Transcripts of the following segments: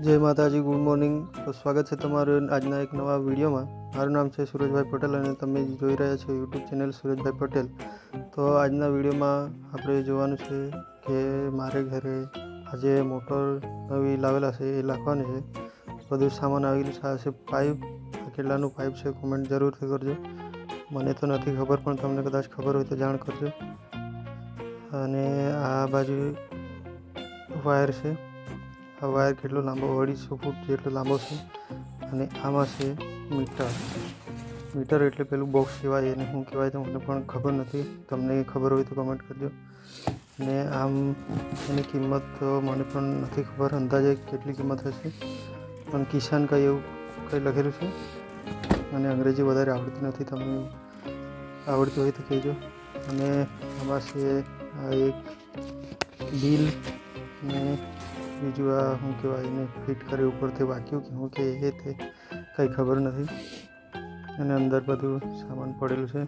जय माताजी, good morning. तो स्वागत है तमारू आजना एक नवा वीडियो में। मारू नाम है सूरजभाई पटेल और तमे जोई रह्या छो यूट्यूब चेनल सूरजभाई पटेल। तो आजना वीडियो में आपणे जोवानुं छे के मारे घरे आजे मोटर नवी लावेला छे ए नाखवानी छे। बधुं सामान आवेलुं छे। पाइप केटलानुं पाइप छे कमेंट जरूरथी करजो। मने तो नथी खबर पण तमने कदाच खबर होय तो जाण करजो। अने आ बाजू वायर छे। आ वायर केटलो लांबो 250 फूट जेटलो लांबो छे अने आमां छे मीटर एटले पेलुं बॉक्स कहेवाय एने शुं कहेवाय तो मने पण खबर नथी। तमने खबर होय तो कमेंट करजो। अने आम एनी किंमत तो मने पण नथी खबर, अंदाजे केटली किंमत हशे पण किसान कई एवुं कई लखेलुं छे अने अंग्रेजी वधारे आवडती नथी। तमने आवडती होय तो कहेजो। अने आमां छे आ एक बिल ने बीजू आ शुं कहेवाय एने फिट करे उपरथी वाक्युं कि शुं के ए ते कई खबर नथी। अने अंदर बधुं सामान पड़ेलुं छे,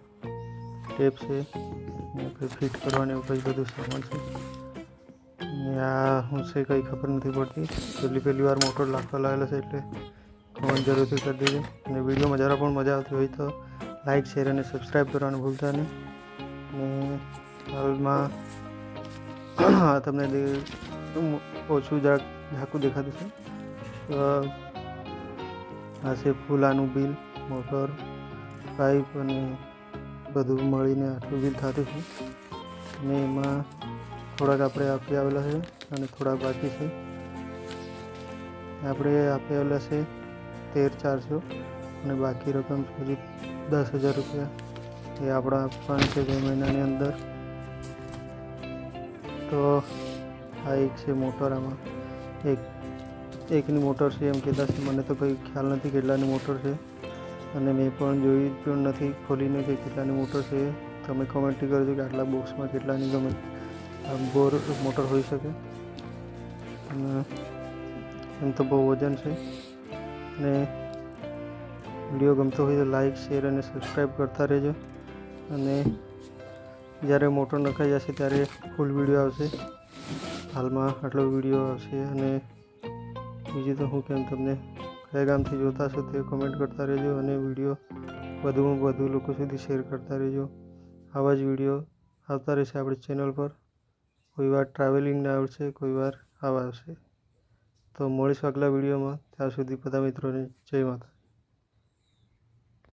टेप छे ने कई फिट करवानुं कई बधुं सामान छे। ने आ शुं छे कई खबर नथी पड़ती। पहली वार मोटर नाखवा लावेलो छे एटले कमेंट जरूरथी करी देजो। अने विडियोमां जरा पण मजा आवती होय तो लाइक शेर अने सब्सक्राइब करवानुं भूलता नहीं। ने हालमां तमने ओछું ઝાકું દેખાતું છે। તો આ છે ફૂલ આનું બિલ, મોટર, પાઇપ અને બધું મળીને આટલું બિલ થતું છે। અને એમાં થોડાક આપણે આપી આવેલા છે અને થોડાક બાકી છે। આપણે આપી આવેલા છે 13,400 અને બાકી રકમ હજી 10,000 રૂપિયા એ આપણા આપવાનું છે 2 મહિનાની અંદર। તો आ एक से मोटर आमा एकनी मोटर से एम कहता है। मने तो कोई ख्याल नहीं केटलानी मोटर है अने मैं पण जोई पण नहीं खोलीने कि केटलानी मोटर है। तमे कमेंट करजो कि आटला बॉक्स में केटलानी गमे बोर मोटर होई सके। एम तो बहुत वजन है। अने विडियो गमतो होय तो लाइक शेर अने सब्सक्राइब करता रहेजो। अने ज्यारे मोटर नखाई जशे त्यारे फूल विडियो आवशे। हाल में आटलो विडियो आवशे। अने बीजू तो हूँ केम तमने कया गामथी जोता छो ते कमेंट करता रहेजो अने विडियो वधुमां वधु लोको सुधी शेर करता रहेजो। आवा ज विडियो आवता रहेशे आपणी चेनल पर। कोई वार ट्रावेलिंग ने आवशे, कोई वार आवा आवशे। तो मळीशुं आगला विडियोमां। त्यां सुधी बधा मित्रोने जय माता।